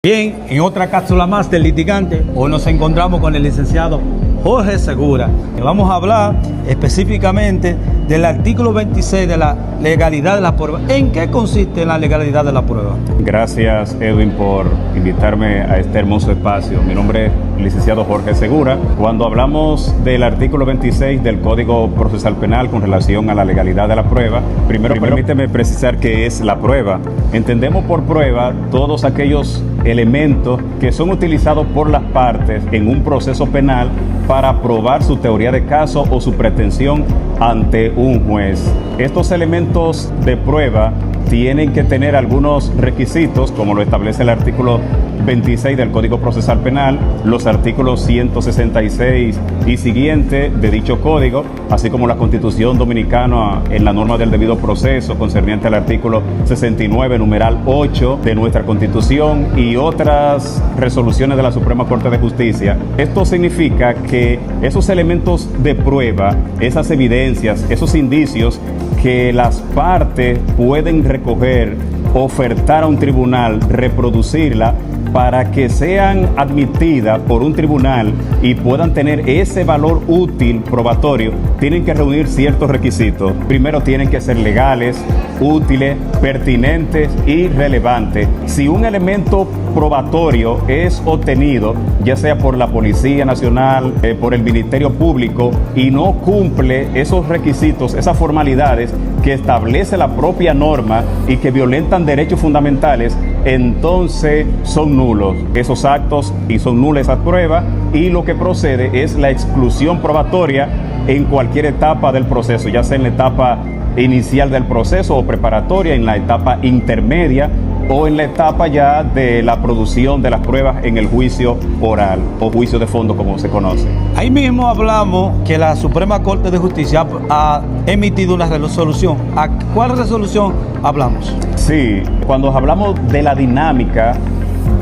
Bien, en otra cápsula más del litigante, hoy nos encontramos con el licenciado Jorge Segura. Vamos a hablar específicamente del artículo 26 de la legalidad de la prueba. ¿En qué consiste la legalidad de la prueba? Gracias, Edwin, por invitarme a este hermoso espacio. Mi nombre es el licenciado Jorge Segura. Cuando hablamos del artículo 26 del Código Procesal Penal con relación a la legalidad de la prueba, primero permíteme precisar qué es la prueba. Entendemos por prueba todos aquellos elementos que son utilizados por las partes en un proceso penal para probar su teoría de caso o su pretensión ante un juez. Estos elementos de prueba tienen que tener algunos requisitos, como lo establece el artículo 26 del Código Procesal Penal, los artículos 166 y siguiente de dicho código, así como la Constitución Dominicana en la norma del debido proceso concerniente al artículo 69, numeral 8 de nuestra Constitución y otras resoluciones de la Suprema Corte de Justicia. Esto significa que esos elementos de prueba, esas evidencias, esos indicios que las partes pueden recoger, ofertar a un tribunal, reproducirla, para que sean admitidas por un tribunal y puedan tener ese valor útil probatorio, tienen que reunir ciertos requisitos. Primero, tienen que ser legales, útiles, pertinentes y relevantes. Si un elemento probatorio es obtenido, ya sea por la Policía Nacional, por el Ministerio Público, y no cumple esos requisitos, esas formalidades que establece la propia norma y que violentan derechos fundamentales, entonces son nulos esos actos y son nulas esas pruebas, y lo que procede es la exclusión probatoria en cualquier etapa del proceso, ya sea en la etapa inicial del proceso o preparatoria, en la etapa intermedia o en la etapa ya de la producción de las pruebas en el juicio oral o juicio de fondo, como se conoce. Ahí mismo hablamos que la Suprema Corte de Justicia ha emitido una resolución. ¿A cuál resolución hablamos? Sí, cuando hablamos de la dinámica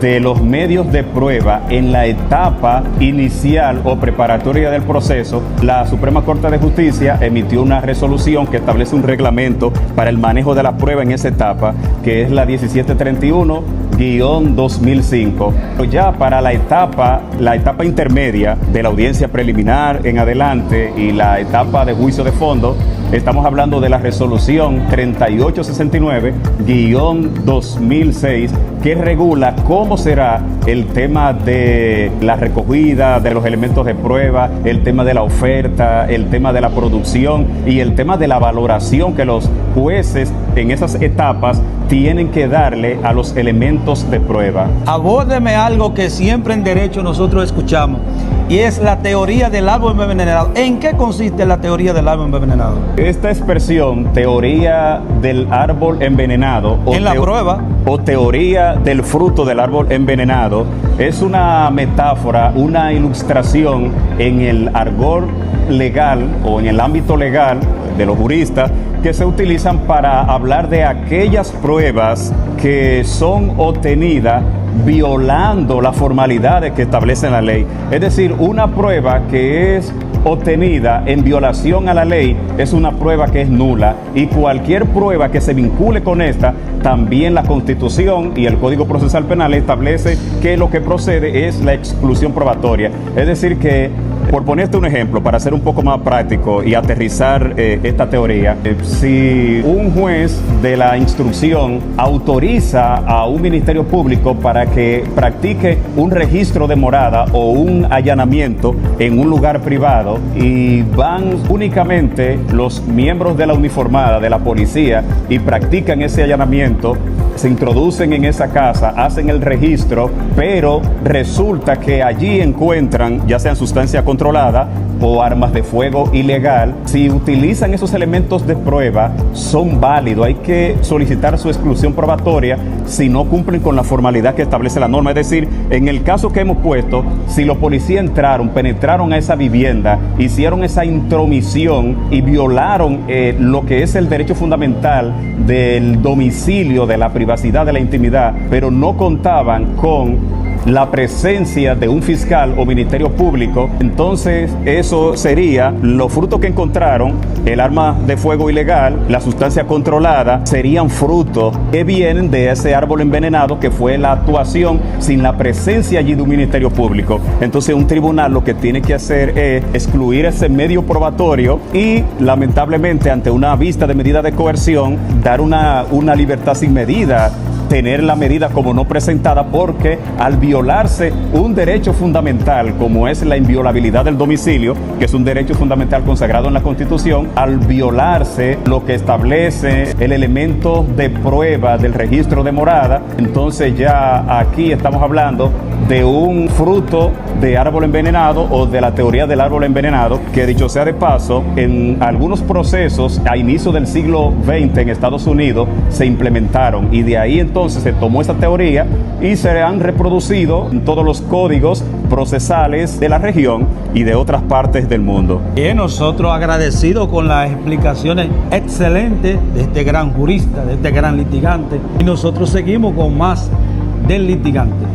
de los medios de prueba en la etapa inicial o preparatoria del proceso, la Suprema Corte de Justicia emitió una resolución que establece un reglamento para el manejo de la prueba en esa etapa, que es la 1731-2005. Ya para la etapa intermedia de la audiencia preliminar en adelante y la etapa de juicio de fondo, estamos hablando de la resolución 3869-2006, que regula cómo será el tema de la recogida de los elementos de prueba, el tema de la oferta, el tema de la producción y el tema de la valoración que los jueces en esas etapas tienen que darle a los elementos de prueba. Abórdeme algo que siempre en derecho nosotros escuchamos, y es la teoría del árbol envenenado. ¿En qué consiste la teoría del árbol envenenado? Esta expresión, teoría del árbol envenenado, en la prueba, o teoría del fruto del árbol envenenado, es una metáfora, una ilustración en el argot legal o en el ámbito legal de los juristas, que se utilizan para hablar de aquellas pruebas que son obtenidas violando las formalidades que establece la ley. Es decir, una prueba que es obtenida en violación a la ley es una prueba que es nula, y cualquier prueba que se vincule con esta, también la Constitución y el Código Procesal Penal establece que lo que procede es la exclusión probatoria. Es decir que, por ponerte un ejemplo, para ser un poco más práctico y aterrizar esta teoría, si un juez de la instrucción autoriza a un ministerio público para que practique un registro de morada o un allanamiento en un lugar privado, y van únicamente los miembros de la uniformada, de la policía, y practican ese allanamiento, se introducen en esa casa, hacen el registro, pero resulta que allí encuentran ya sean sustancia controlada o armas de fuego ilegal, si utilizan esos elementos de prueba, son válidos. Hay que solicitar su exclusión probatoria si no cumplen con la formalidad que establece la norma. Es decir, en el caso que hemos puesto, si los policías entraron, penetraron a esa vivienda, hicieron esa intromisión y violaron lo que es el derecho fundamental del domicilio, de la privacidad, de la intimidad, pero no contaban con la presencia de un fiscal o ministerio público, entonces eso sería los frutos que encontraron, el arma de fuego ilegal, la sustancia controlada, serían frutos que vienen de ese árbol envenenado que fue la actuación sin la presencia allí de un ministerio público. Entonces un tribunal lo que tiene que hacer es excluir ese medio probatorio y lamentablemente ante una vista de medida de coerción dar una libertad sin medida, tener la medida como no presentada, porque al violarse un derecho fundamental como es la inviolabilidad del domicilio, que es un derecho fundamental consagrado en la Constitución, al violarse lo que establece el elemento de prueba del registro de morada, entonces ya aquí estamos hablando de un fruto de árbol envenenado o de la teoría del árbol envenenado, que dicho sea de paso, en algunos procesos a inicio del siglo XX en Estados Unidos se implementaron y de ahí entonces se tomó esa teoría y se han reproducido en todos los códigos procesales de la región y de otras partes del mundo. Y nosotros agradecidos con las explicaciones excelentes de este gran jurista, de este gran litigante, y nosotros seguimos con más del litigante.